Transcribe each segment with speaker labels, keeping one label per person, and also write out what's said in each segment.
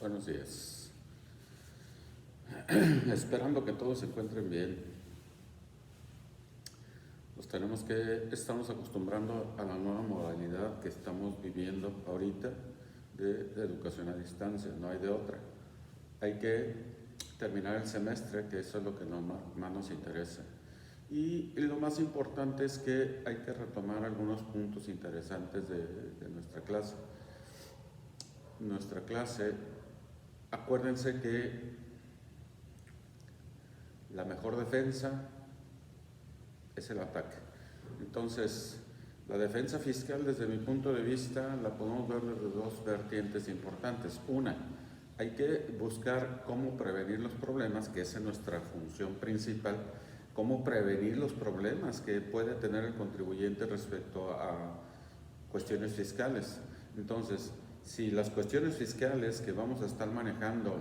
Speaker 1: Buenos días. Esperando que todos se encuentren bien. Estamos acostumbrando a la nueva modalidad que estamos viviendo ahorita de educación a distancia, no hay de otra. Hay que terminar el semestre, que eso es lo que más nos interesa. Y lo más importante es que hay que retomar algunos puntos interesantes de nuestra clase. Nuestra clase, acuérdense que la mejor defensa es el ataque. Entonces, la defensa fiscal, desde mi punto de vista, la podemos ver desde dos vertientes importantes. Una, hay que buscar cómo prevenir los problemas, que esa es nuestra función principal, cómo prevenir los problemas que puede tener el contribuyente respecto a cuestiones fiscales. Entonces, si las cuestiones fiscales que vamos a estar manejando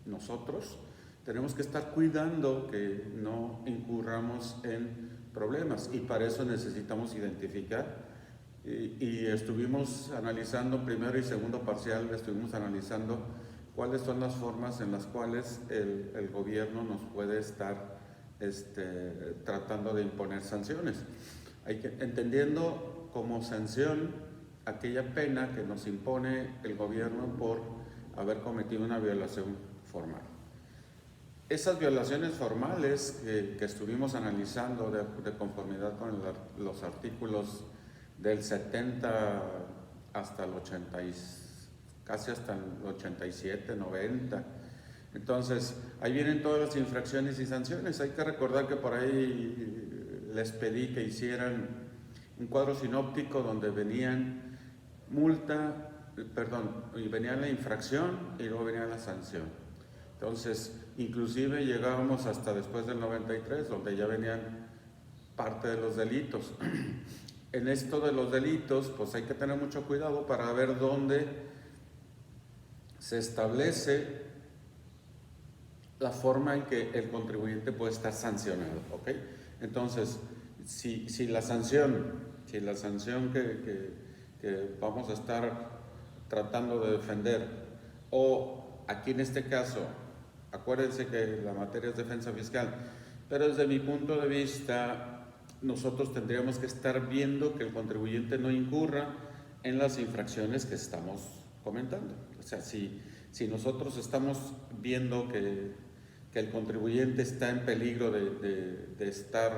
Speaker 1: nosotros, tenemos que estar cuidando que no incurramos en problemas, y para eso necesitamos identificar, y estuvimos analizando primero y segundo parcial, estuvimos analizando cuáles son las formas en las cuales el gobierno nos puede estar tratando de imponer sanciones. Entendiendo como sanción aquella pena que nos impone el gobierno por haber cometido una violación formal. Esas violaciones formales que estuvimos analizando de conformidad con los artículos del 70 hasta el 80, casi hasta el 87, 90. Entonces, ahí vienen todas las infracciones y sanciones. Hay que recordar que por ahí les pedí que hicieran un cuadro sinóptico donde venían y venía la infracción y luego venía la sanción. Entonces, inclusive llegábamos hasta después del 93, donde ya venían parte de los delitos. En esto de los delitos, pues hay que tener mucho cuidado para ver dónde se establece la forma en que el contribuyente puede estar sancionado, ¿ok? Entonces, si la sanción que vamos a estar tratando de defender, o aquí en este caso, acuérdense que la materia es defensa fiscal, pero desde mi punto de vista, nosotros tendríamos que estar viendo que el contribuyente no incurra en las infracciones que estamos comentando. O sea, si nosotros estamos viendo que el contribuyente está en peligro de estar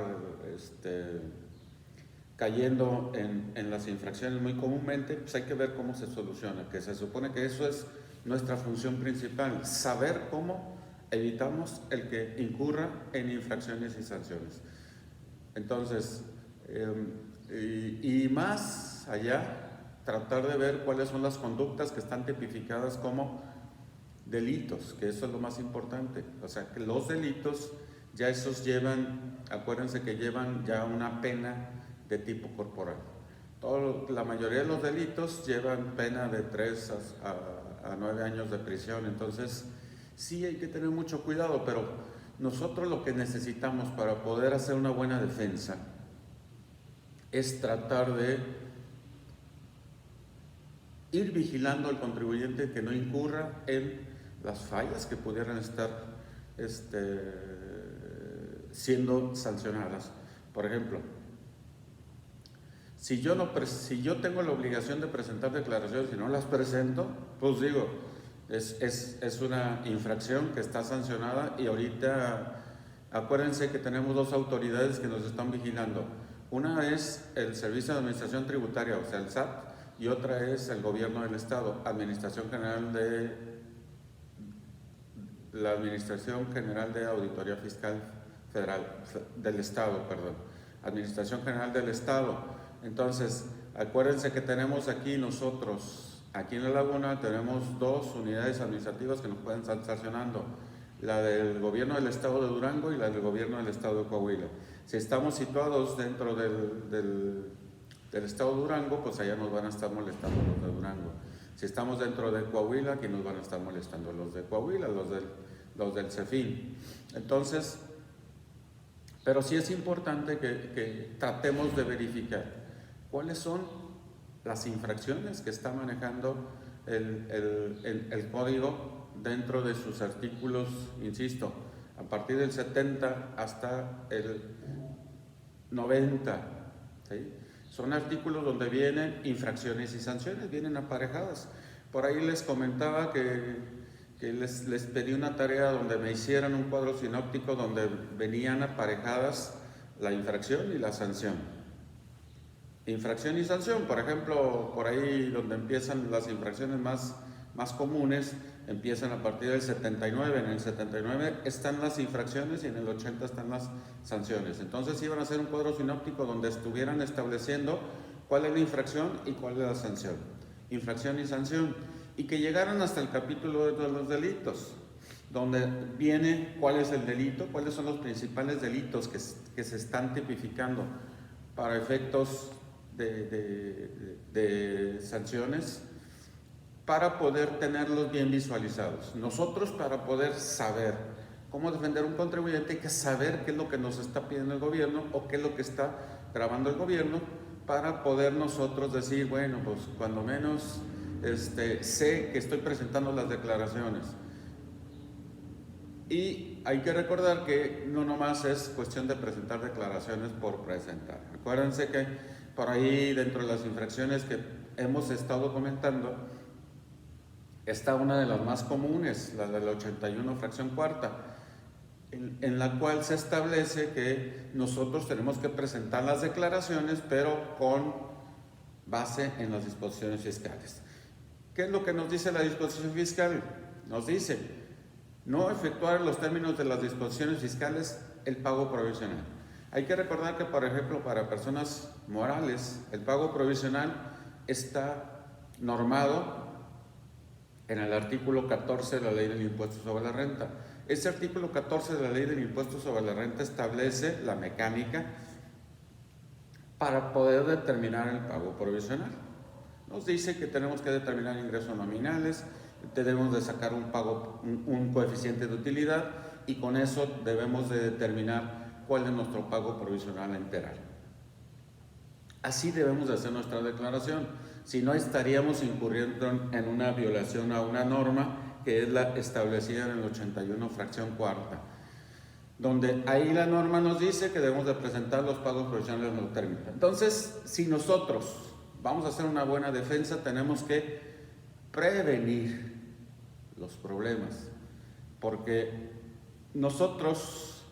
Speaker 1: cayendo en las infracciones muy comúnmente, pues hay que ver cómo se soluciona, que se supone que eso es nuestra función principal, saber cómo evitamos el que incurra en infracciones y sanciones. Entonces, y más allá, tratar de ver cuáles son las conductas que están tipificadas como delitos, que eso es lo más importante. O sea, que los delitos ya esos acuérdense que llevan ya una pena de tipo corporal. La mayoría de los delitos llevan pena de 3 a 9 años de prisión. Entonces, sí hay que tener mucho cuidado, pero nosotros lo que necesitamos para poder hacer una buena defensa es tratar de ir vigilando al contribuyente que no incurra en las fallas que pudieran estar siendo sancionadas. Por ejemplo, si yo tengo la obligación de presentar declaraciones y no las presento, pues digo, es una infracción que está sancionada, y ahorita acuérdense que tenemos dos autoridades que nos están vigilando. Una es el Servicio de Administración Tributaria, o sea, el SAT, y otra es el Gobierno del Estado, Administración General de Auditoría Fiscal Federal, del Estado, perdón, Administración General del Estado. Entonces, acuérdense que tenemos aquí en La Laguna, tenemos dos unidades administrativas que nos pueden estar sancionando, la del Gobierno del Estado de Durango y la del Gobierno del Estado de Coahuila. Si estamos situados dentro del Estado de Durango, pues allá nos van a estar molestando los de Durango. Si estamos dentro de Coahuila, aquí nos van a estar molestando los de Coahuila, los del CEFIN. Entonces, pero sí es importante que tratemos de verificar cuáles son las infracciones que está manejando el código dentro de sus artículos, insisto, a partir del 70 hasta el 90, ¿sí? Son artículos donde vienen infracciones y sanciones, vienen aparejadas. Por ahí les comentaba que les pedí una tarea donde me hicieran un cuadro sinóptico donde venían aparejadas la infracción y la sanción. Infracción y sanción, por ejemplo, por ahí donde empiezan las infracciones más comunes, empiezan a partir del 79. En el 79 están las infracciones y en el 80 están las sanciones. Entonces iban a hacer un cuadro sinóptico donde estuvieran estableciendo cuál es la infracción y cuál es la sanción. Infracción y sanción. Y que llegaran hasta el capítulo de los delitos, donde viene cuál es el delito, cuáles son los principales delitos que se están tipificando para efectos de sanciones, para poder tenerlos bien visualizados. Nosotros, para poder saber cómo defender un contribuyente, hay que saber qué es lo que nos está pidiendo el gobierno o qué es lo que está grabando el gobierno, para poder nosotros decir, bueno, pues cuando menos sé que estoy presentando las declaraciones. Y hay que recordar que no nomás es cuestión de presentar declaraciones por presentar. Acuérdense que por ahí, dentro de las infracciones que hemos estado comentando, está una de las más comunes, la del 81 fracción cuarta, en la cual se establece que nosotros tenemos que presentar las declaraciones, pero con base en las disposiciones fiscales. ¿Qué es lo que nos dice la disposición fiscal? Nos dice no efectuar en los términos de las disposiciones fiscales el pago provisional. Hay que recordar que, por ejemplo, para personas morales, el pago provisional está normado en el artículo 14 de la Ley del Impuesto sobre la Renta. Este artículo 14 de la Ley del Impuesto sobre la Renta establece la mecánica para poder determinar el pago provisional. Nos dice que tenemos que determinar ingresos nominales, tenemos de sacar un coeficiente de utilidad, y con eso debemos de determinar cuál es nuestro pago provisional enteral. Así debemos de hacer nuestra declaración, si no estaríamos incurriendo en una violación a una norma que es la establecida en el 81 fracción cuarta, donde ahí la norma nos dice que debemos de presentar los pagos provisionales en el término. Entonces, si nosotros vamos a hacer una buena defensa, tenemos que prevenir los problemas, porque nosotros,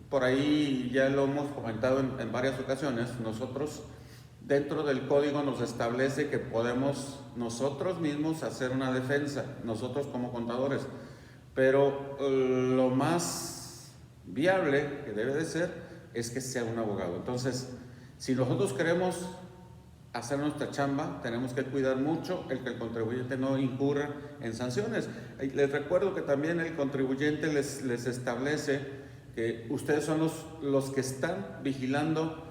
Speaker 1: por ahí ya lo hemos comentado en varias ocasiones, nosotros dentro del código nos establece que podemos nosotros mismos hacer una defensa, nosotros como contadores, pero lo más viable que debe de ser es que sea un abogado. Entonces, si nosotros queremos hacer nuestra chamba, tenemos que cuidar mucho el que el contribuyente no incurra en sanciones. Les recuerdo que también el contribuyente les establece que ustedes son los que están vigilando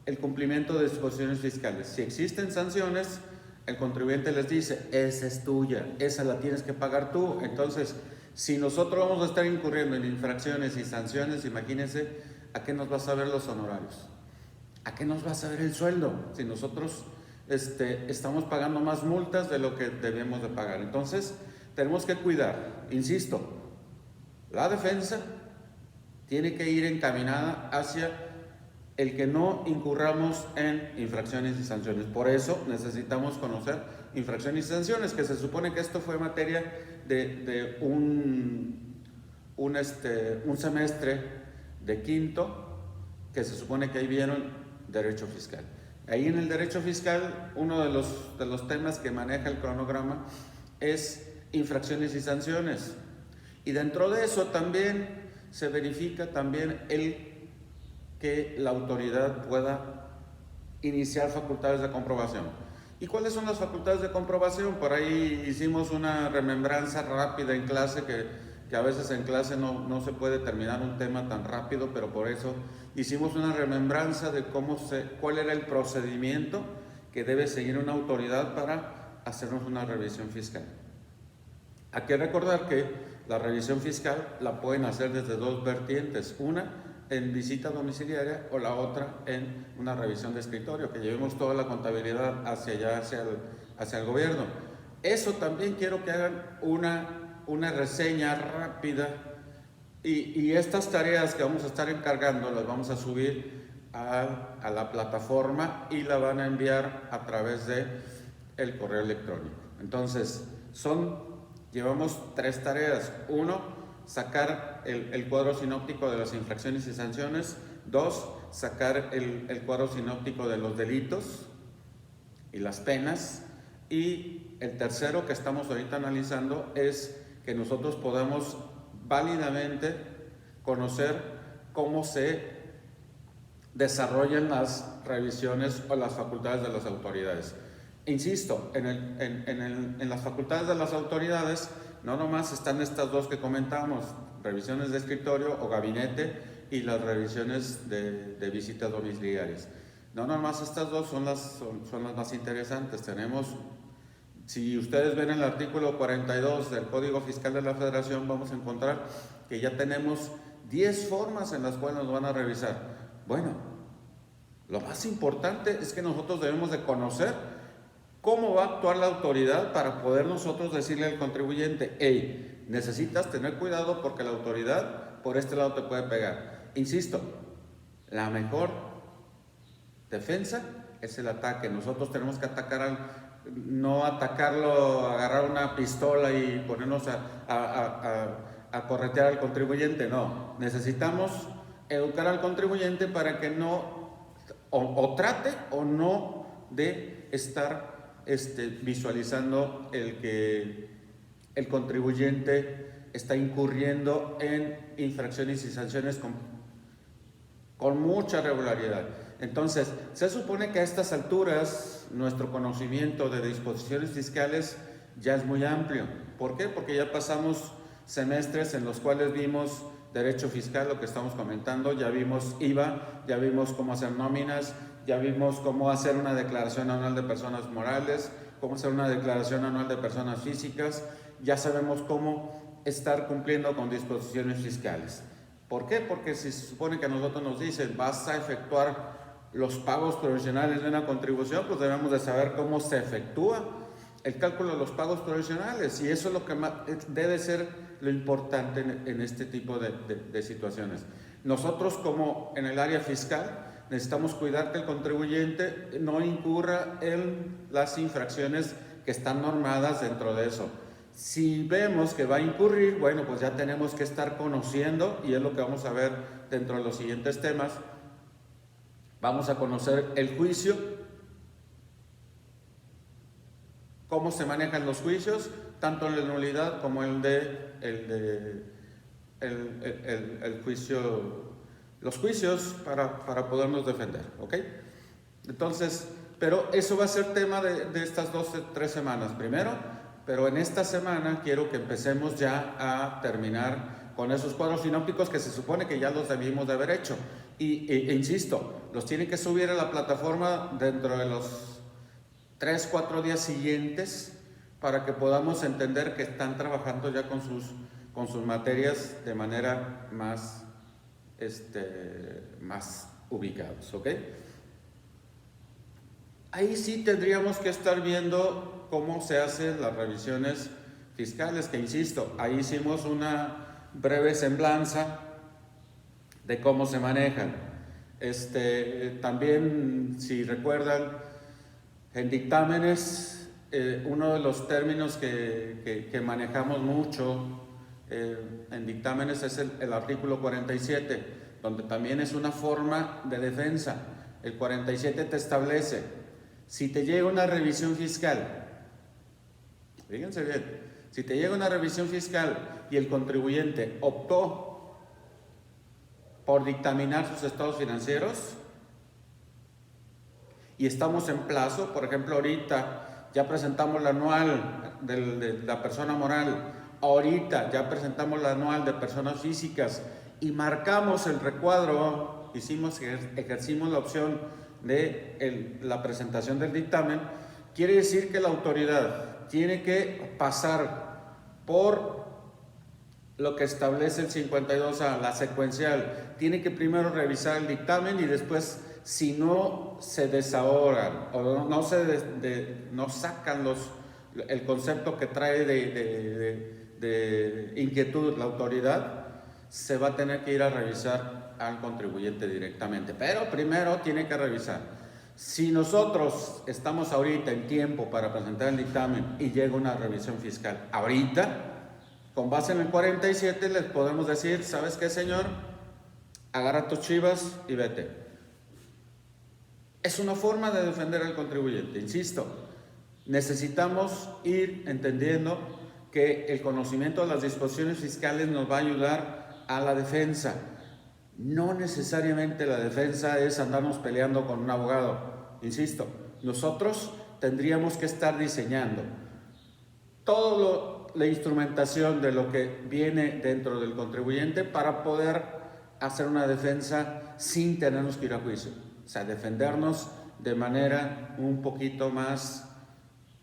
Speaker 1: el cumplimiento de disposiciones fiscales. Si existen sanciones, el contribuyente les dice, esa es tuya, esa la tienes que pagar tú. Entonces, si nosotros vamos a estar incurriendo en infracciones y sanciones, imagínense a qué nos va a saber los honorarios, a qué nos va a saber el sueldo, si nosotros estamos pagando más multas de lo que debemos de pagar. Entonces, tenemos que cuidar, insisto, la defensa tiene que ir encaminada hacia el que no incurramos en infracciones y sanciones. Por eso necesitamos conocer infracciones y sanciones, que se supone que esto fue materia de un semestre de quinto, que se supone que ahí vieron derecho fiscal. Ahí en el derecho fiscal, uno de los temas que maneja el cronograma es infracciones y sanciones. Y dentro de eso también se verifica también que la autoridad pueda iniciar facultades de comprobación. ¿Y cuáles son las facultades de comprobación? Por ahí hicimos una remembranza rápida en clase, que a veces en clase no se puede terminar un tema tan rápido, pero por eso hicimos una remembranza de cuál era el procedimiento que debe seguir una autoridad para hacernos una revisión fiscal. Hay que recordar que la revisión fiscal la pueden hacer desde dos vertientes, una en visita domiciliaria o la otra en una revisión de escritorio, que llevemos toda la contabilidad hacia allá, hacia el gobierno. Eso también quiero que hagan una reseña rápida y estas tareas que vamos a estar encargando las vamos a subir a la plataforma y la van a enviar a través de el correo electrónico. Entonces, llevamos 3 tareas. 1, sacar el cuadro sinóptico de las infracciones y sanciones. 2, sacar el cuadro sinóptico de los delitos y las penas. Y el tercero que estamos ahorita analizando es que nosotros podamos válidamente conocer cómo se desarrollan las revisiones o las facultades de las autoridades. Insisto, en las facultades de las autoridades no nomás están estas 2 que comentamos, revisiones de escritorio o gabinete y las revisiones de visitas domiciliarias. No nomás estas 2 son las más interesantes. Si ustedes ven el artículo 42 del Código Fiscal de la Federación, vamos a encontrar que ya tenemos 10 formas en las cuales nos van a revisar. Bueno, lo más importante es que nosotros debemos de conocer cómo va a actuar la autoridad para poder nosotros decirle al contribuyente: hey, necesitas tener cuidado porque la autoridad por este lado te puede pegar. Insisto, la mejor defensa es el ataque. Nosotros tenemos que no atacarlo, agarrar una pistola y ponernos a corretear al contribuyente. No, necesitamos educar al contribuyente para que no o trate o no de estar visualizando que el contribuyente está incurriendo en infracciones y sanciones con mucha regularidad. Entonces, se supone que a estas alturas nuestro conocimiento de disposiciones fiscales ya es muy amplio. ¿Por qué? Porque ya pasamos semestres en los cuales vimos derecho fiscal, lo que estamos comentando, ya vimos IVA, ya vimos cómo hacer nóminas, ya vimos cómo hacer una declaración anual de personas morales, cómo hacer una declaración anual de personas físicas, ya sabemos cómo estar cumpliendo con disposiciones fiscales. ¿Por qué? Porque si se supone que a nosotros nos dicen vas a efectuar los pagos provisionales de una contribución, pues debemos de saber cómo se efectúa el cálculo de los pagos provisionales, y eso es lo que debe ser lo importante en este tipo de situaciones. Nosotros, como en el área fiscal, necesitamos cuidar que el contribuyente no incurra en las infracciones que están normadas dentro de eso. Si vemos que va a incurrir, bueno, pues ya tenemos que estar conociendo, y es lo que vamos a ver dentro de los siguientes temas. Vamos a conocer el juicio, cómo se manejan los juicios, tanto en la nulidad como el juicio, los juicios para podernos defender, ¿ok? Entonces, pero eso va a ser tema de estas 3 semanas primero, pero en esta semana quiero que empecemos ya a terminar con esos cuadros sinópticos que se supone que ya los debimos de haber hecho. E insisto, los tienen que subir a la plataforma dentro de los 3-4 días siguientes para que podamos entender que están trabajando ya con sus materias de manera más ubicados, ¿ok? Ahí sí tendríamos que estar viendo cómo se hacen las revisiones fiscales, que insisto, ahí hicimos una breve semblanza de cómo se manejan. También, si recuerdan, en dictámenes, uno de los términos que manejamos mucho en dictámenes es el artículo 47, donde también es una forma de defensa. El 47 te establece, si te llega una revisión fiscal, fíjense bien, si te llega una revisión fiscal y el contribuyente optó por dictaminar sus estados financieros y estamos en plazo, por ejemplo, ahorita ya presentamos la anual de la persona moral, ahorita ya presentamos la anual de personas físicas y marcamos el recuadro, ejercimos la opción de la presentación del dictamen, quiere decir que la autoridad tiene que pasar por lo que establece el 52A, la secuencial. Tiene que primero revisar el dictamen y después, si no se desahogan o no sacan el concepto que trae de inquietud la autoridad, se va a tener que ir a revisar al contribuyente directamente. Pero primero tiene que revisar. Si nosotros estamos ahorita en tiempo para presentar el dictamen y llega una revisión fiscal ahorita, con base en el 47 les podemos decir, ¿sabes qué, señor? Agarra tus chivas y vete. Es una forma de defender al contribuyente, insisto. Necesitamos ir entendiendo que el conocimiento de las disposiciones fiscales nos va a ayudar a la defensa. No necesariamente la defensa es andarnos peleando con un abogado. Insisto, nosotros tendríamos que estar diseñando toda la instrumentación de lo que viene dentro del contribuyente para poder hacer una defensa sin tenernos que ir a juicio. O sea, defendernos de manera un poquito más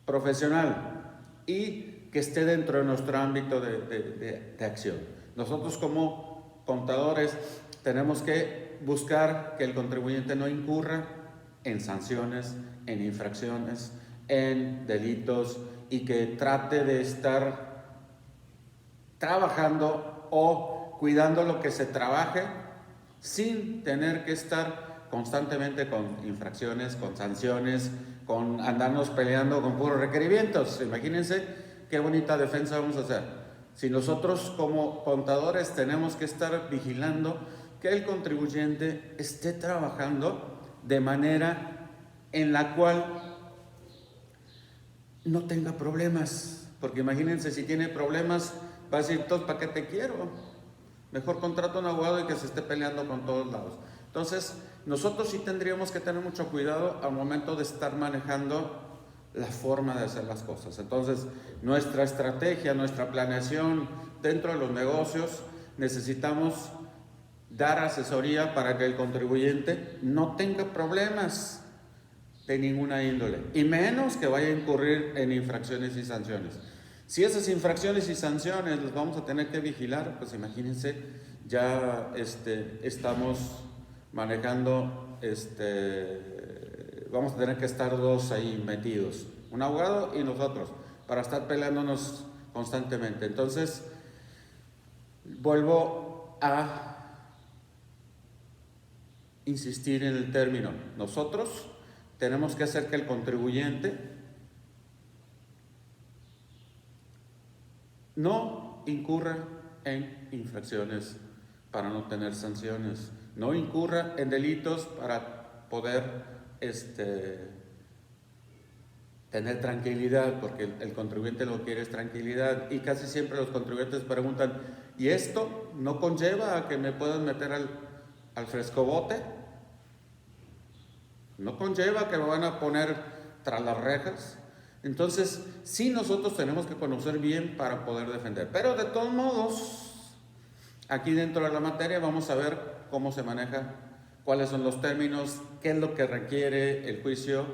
Speaker 1: profesional y que esté dentro de nuestro ámbito de acción. Nosotros como contadores tenemos que buscar que el contribuyente no incurra en sanciones, en infracciones, en delitos y que trate de estar trabajando o cuidando lo que se trabaje sin tener que estar constantemente con infracciones, con sanciones, con andarnos peleando con puros requerimientos. Imagínense qué bonita defensa vamos a hacer. Si nosotros como contadores tenemos que estar vigilando que el contribuyente esté trabajando de manera en la cual no tenga problemas, porque imagínense si tiene problemas, va a decir, entonces, ¿para qué te quiero? Mejor contrato a un abogado y que se esté peleando con todos lados. Entonces, nosotros sí tendríamos que tener mucho cuidado al momento de estar manejando la forma de hacer las cosas. Entonces, nuestra estrategia, nuestra planeación dentro de los negocios, necesitamos dar asesoría para que el contribuyente no tenga problemas de ninguna índole, y menos que vaya a incurrir en infracciones y sanciones. Si esas infracciones y sanciones las vamos a tener que vigilar, pues imagínense, ya estamos manejando, vamos a tener que estar dos ahí metidos, un abogado y nosotros, para estar peleándonos constantemente. Entonces, vuelvo a insistir en el término, nosotros tenemos que hacer que el contribuyente no incurra en infracciones para no tener sanciones, no incurra en delitos para poder tener tranquilidad, porque el contribuyente lo que quiere es tranquilidad, y casi siempre los contribuyentes preguntan, ¿y esto no conlleva a que me puedan meter al frescobote? ¿No conlleva que me van a poner tras las rejas? Entonces, sí, nosotros tenemos que conocer bien para poder defender. Pero de todos modos, aquí dentro de la materia vamos a ver cómo se maneja, cuáles son los términos, qué es lo que requiere el juicio,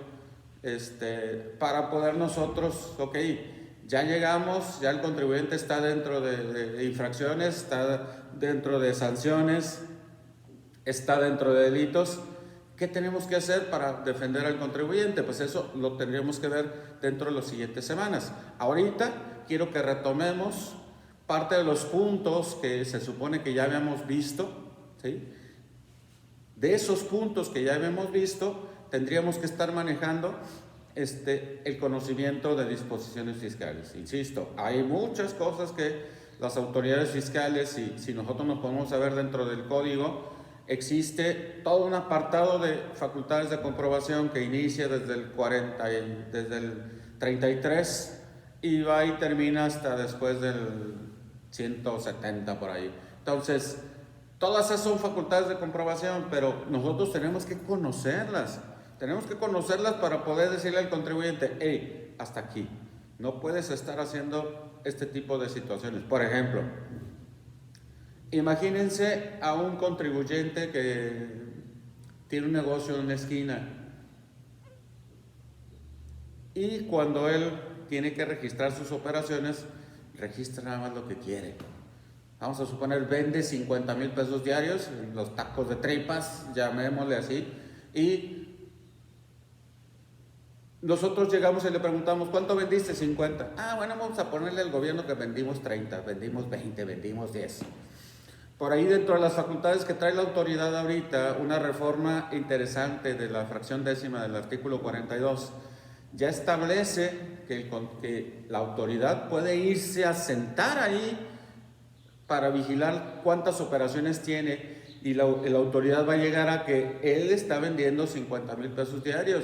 Speaker 1: para poder nosotros, ok, ya llegamos, ya el contribuyente está dentro de infracciones, está dentro de sanciones, está dentro de delitos. ¿Qué tenemos que hacer para defender al contribuyente? Pues eso lo tendríamos que ver dentro de las siguientes semanas. Ahorita quiero que retomemos parte de los puntos que se supone que ya habíamos visto, ¿sí? De esos puntos que ya habíamos visto, tendríamos que estar manejando el conocimiento de disposiciones fiscales. Insisto, hay muchas cosas que las autoridades fiscales, si nosotros nos podemos saber dentro del código, existe todo un apartado de facultades de comprobación que inicia desde el 33 y va y termina hasta después del 170 por ahí. Entonces, todas esas son facultades de comprobación, pero nosotros tenemos que conocerlas. Tenemos que conocerlas para poder decirle al contribuyente, hey, hasta aquí. No puedes estar haciendo este tipo de situaciones. Por ejemplo, imagínense a un contribuyente que tiene un negocio en una esquina y cuando él tiene que registrar sus operaciones, registra nada más lo que quiere. Vamos a suponer, vende 50,000 pesos diarios, los tacos de tripas, llamémosle así, y nosotros llegamos y le preguntamos, ¿cuánto vendiste? 50. Ah, bueno, vamos a ponerle al gobierno que vendimos 30, vendimos 20, vendimos 10. Por ahí dentro de las facultades que trae la autoridad ahorita, una reforma interesante de la fracción décima del artículo 42, ya establece que la autoridad puede irse a sentar ahí para vigilar cuántas operaciones tiene, y la autoridad va a llegar a que él está vendiendo 50,000 pesos diarios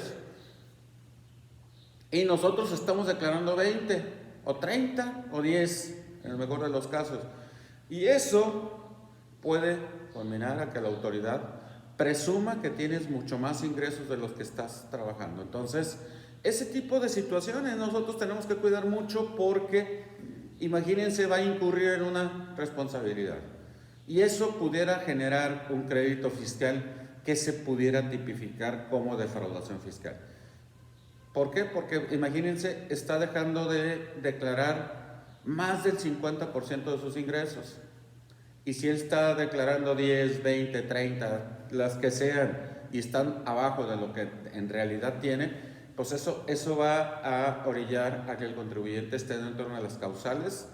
Speaker 1: y nosotros estamos declarando 20 o 30 o 10 en el mejor de los casos, y eso puede culminar a que la autoridad presuma que tienes mucho más ingresos de los que estás trabajando. Entonces, ese tipo de situaciones nosotros tenemos que cuidar mucho, porque imagínense, va a incurrir en una responsabilidad y eso pudiera generar un crédito fiscal que se pudiera tipificar como defraudación fiscal. ¿Por qué? Porque imagínense, está dejando de declarar más del 50% de sus ingresos. Y si él está declarando 10, 20, 30, las que sean, y están abajo de lo que en realidad tiene, pues eso va a orillar a que el contribuyente esté dentro de una de las causales,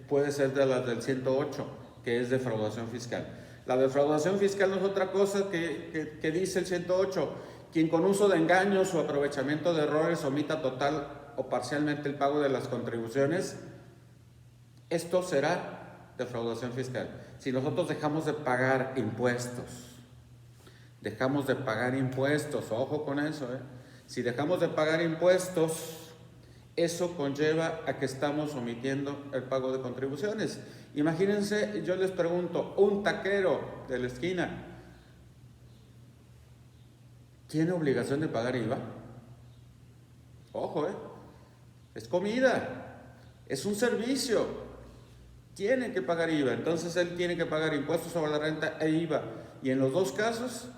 Speaker 1: puede ser de las del 108, que es defraudación fiscal. La defraudación fiscal no es otra cosa que dice el 108, quien con uso de engaños o aprovechamiento de errores omita total o parcialmente el pago de las contribuciones, esto será defraudación fiscal. Si nosotros dejamos de pagar impuestos, ojo con eso, si dejamos de pagar impuestos, eso conlleva a que estamos omitiendo el pago de contribuciones. Imagínense, yo les pregunto, un taquero de la esquina, ¿tiene obligación de pagar IVA? Ojo, es comida, es un servicio, tiene que pagar IVA. Entonces él tiene que pagar impuestos sobre la renta e IVA, y en los dos casos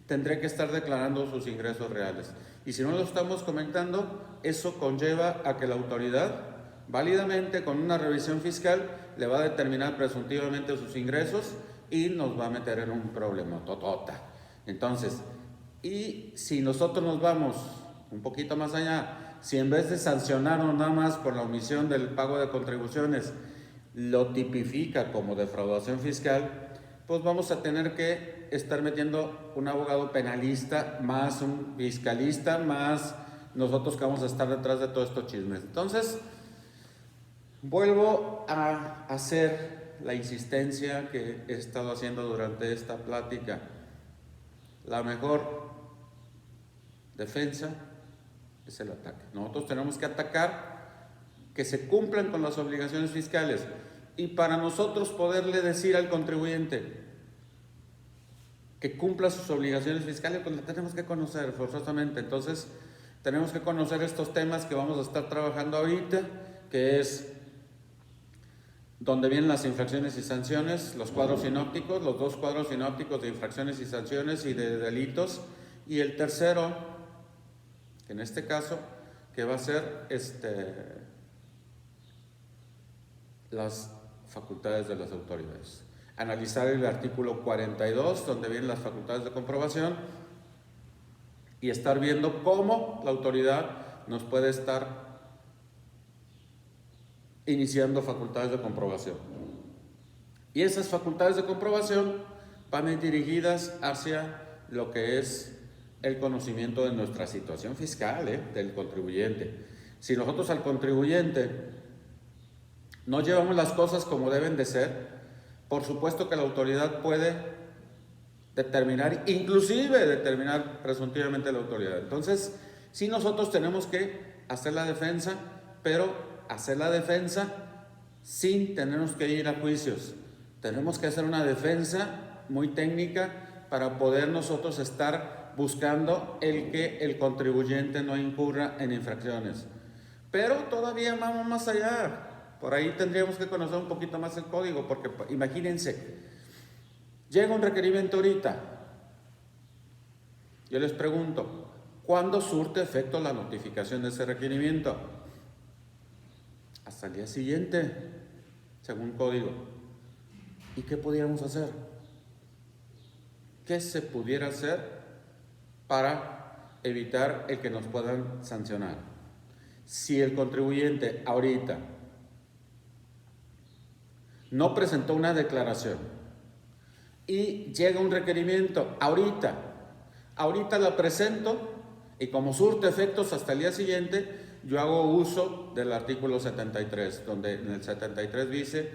Speaker 1: tendré que estar declarando sus ingresos reales. Y si no lo estamos comentando, eso conlleva a que la autoridad, válidamente con una revisión fiscal, le va a determinar presuntivamente sus ingresos y nos va a meter en un problema totota. Entonces, y si nosotros nos vamos un poquito más allá, si en vez de sancionarnos nada más por la omisión del pago de contribuciones, lo tipifica como defraudación fiscal, pues vamos a tener que estar metiendo un abogado penalista, más un fiscalista, más nosotros que vamos a estar detrás de todos estos chismes. Entonces, vuelvo a hacer la insistencia que he estado haciendo durante esta plática. La mejor defensa es el ataque. Nosotros tenemos que atacar que se cumplan con las obligaciones fiscales, y para nosotros poderle decir al contribuyente que cumpla sus obligaciones fiscales, pues la tenemos que conocer forzosamente. Entonces tenemos que conocer estos temas que vamos a estar trabajando ahorita, que es donde vienen las infracciones y sanciones, los cuadros sinópticos, los dos cuadros sinópticos de infracciones y sanciones y de delitos, y el tercero, que en este caso, que va a ser las facultades de las autoridades. Analizar el artículo 42, donde vienen las facultades de comprobación, y estar viendo cómo la autoridad nos puede estar iniciando facultades de comprobación. Y esas facultades de comprobación van a ir dirigidas hacia lo que es el conocimiento de nuestra situación fiscal, del contribuyente. Si nosotros al contribuyente no llevamos las cosas como deben de ser, por supuesto que la autoridad puede determinar, inclusive determinar presuntivamente la autoridad. Entonces, sí, nosotros tenemos que hacer la defensa, pero hacer la defensa sin tenernos que ir a juicios. Tenemos que hacer una defensa muy técnica para poder nosotros estar buscando el que el contribuyente no incurra en infracciones. Pero todavía vamos más allá. Por ahí tendríamos que conocer un poquito más el código, porque imagínense, llega un requerimiento ahorita. Yo les pregunto, ¿cuándo surte efecto la notificación de ese requerimiento? Hasta el día siguiente, según código. ¿Y qué podríamos hacer? ¿Qué se pudiera hacer para evitar el que nos puedan sancionar. Si el contribuyente ahorita no presentó una declaración y llega un requerimiento ahorita la presento y como surte efectos hasta el día siguiente, yo hago uso del artículo 73, donde en el 73 dice,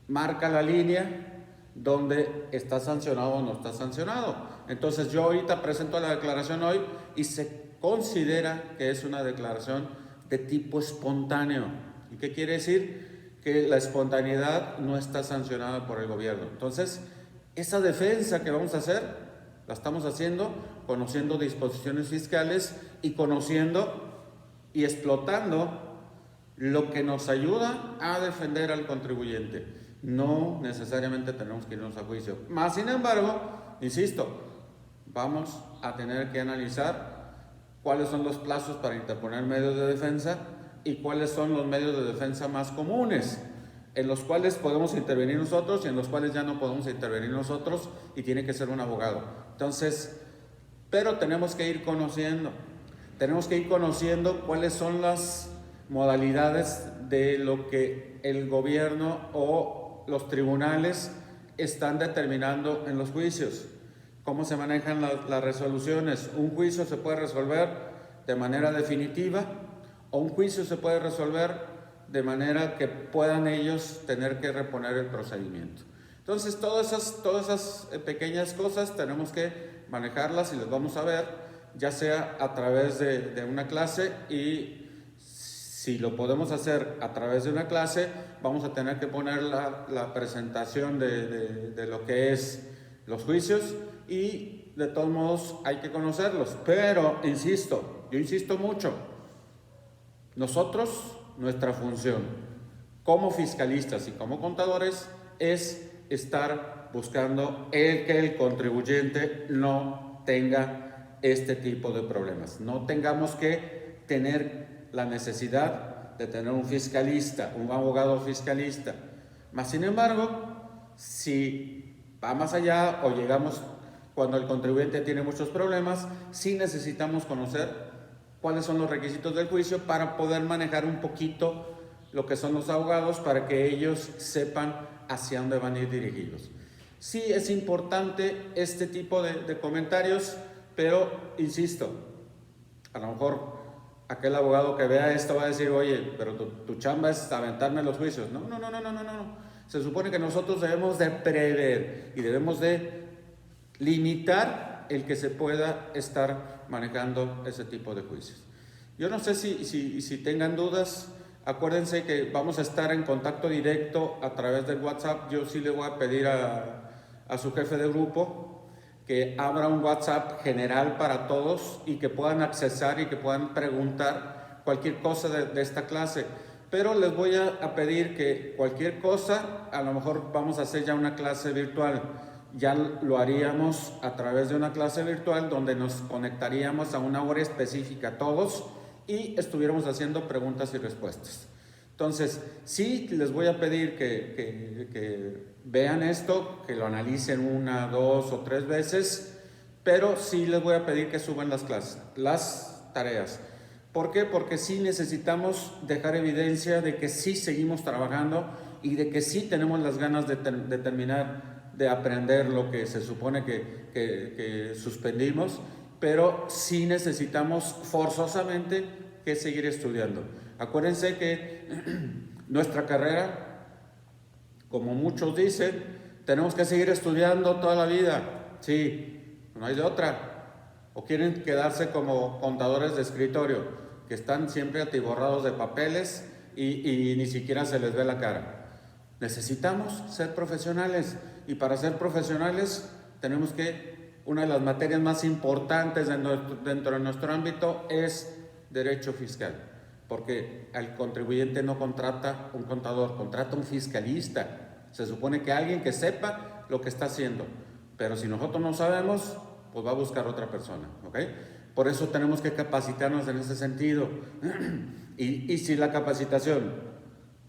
Speaker 1: marca la línea donde está sancionado o no está sancionado. Entonces yo ahorita presento la declaración hoy y se considera que es una declaración de tipo espontáneo. ¿Y qué quiere decir? Que la espontaneidad no está sancionada por el gobierno. Entonces, esa defensa que vamos a hacer, la estamos haciendo conociendo disposiciones fiscales y conociendo y explotando lo que nos ayuda a defender al contribuyente. No necesariamente tenemos que irnos a juicio. Más sin embargo, insisto, vamos a tener que analizar cuáles son los plazos para interponer medios de defensa y cuáles son los medios de defensa más comunes, en los cuales podemos intervenir nosotros y en los cuales ya no podemos intervenir nosotros y tiene que ser un abogado. Entonces, pero tenemos que ir conociendo cuáles son las modalidades de lo que el gobierno o los tribunales están determinando en los juicios. ¿Cómo se manejan las resoluciones? Un juicio se puede resolver de manera definitiva o un juicio se puede resolver de manera que puedan ellos tener que reponer el procedimiento. Entonces, todas esas pequeñas cosas tenemos que manejarlas y las vamos a ver, ya sea a través de una clase, y si lo podemos hacer a través de una clase, vamos a tener que poner la presentación de lo que es los juicios, y de todos modos hay que conocerlos. Pero yo insisto mucho, nosotros, nuestra función como fiscalistas y como contadores es estar buscando que el contribuyente no tenga este tipo de problemas. No tengamos que tener la necesidad de tener un fiscalista, un abogado fiscalista. Más sin embargo, si va más allá o llegamos cuando el contribuyente tiene muchos problemas, sí necesitamos conocer cuáles son los requisitos del juicio para poder manejar un poquito lo que son los abogados, para que ellos sepan hacia dónde van a ir dirigidos. Sí es importante este tipo de comentarios, pero insisto, a lo mejor aquel abogado que vea esto va a decir, oye, pero tu chamba es aventarme los juicios. No. Se supone que nosotros debemos de prever y debemos de limitar el que se pueda estar manejando ese tipo de juicios. Yo no sé si tengan dudas. Acuérdense que vamos a estar en contacto directo a través del WhatsApp. Yo sí le voy a pedir a su jefe de grupo que abra un WhatsApp general para todos y que puedan accesar y que puedan preguntar cualquier cosa de esta clase. Pero les voy a pedir que cualquier cosa, a lo mejor vamos a hacer ya una clase virtual. Ya lo haríamos a través de una clase virtual donde nos conectaríamos a una hora específica todos y estuviéramos haciendo preguntas y respuestas. Entonces, sí les voy a pedir que vean esto, que lo analicen 1, 2 o 3 veces, pero sí les voy a pedir que suban las clases, las tareas. ¿Por qué? Porque sí necesitamos dejar evidencia de que sí seguimos trabajando y de que sí tenemos las ganas de terminar de aprender lo que se supone que suspendimos, pero sí necesitamos forzosamente que seguir estudiando. Acuérdense que nuestra carrera, como muchos dicen, tenemos que seguir estudiando toda la vida. Sí, no hay de otra. O quieren quedarse como contadores de escritorio, que están siempre atiborrados de papeles y ni siquiera se les ve la cara. Necesitamos ser profesionales, y para ser profesionales tenemos que, una de las materias más importantes dentro de nuestro ámbito es derecho fiscal, porque el contribuyente no contrata un contador, contrata un fiscalista. Se supone que alguien que sepa lo que está haciendo, pero si nosotros no sabemos, pues va a buscar otra persona, ¿ok? Por eso tenemos que capacitarnos en ese sentido. Y si la capacitación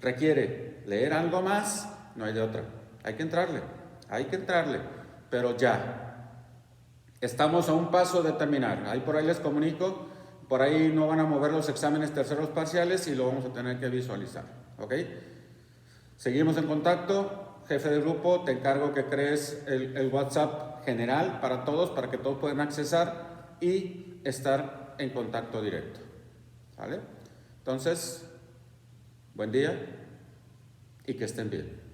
Speaker 1: requiere leer algo más, no hay de otra. Hay que entrarle, pero ya. Estamos a un paso de terminar. Ahí por ahí les comunico. Por ahí no van a mover los exámenes terceros parciales y lo vamos a tener que visualizar. ¿Ok? Seguimos en contacto. Jefe de grupo, te encargo que crees el WhatsApp general para todos, para que todos puedan accesar y estar en contacto directo. ¿Vale? Entonces, buen día y que estén bien.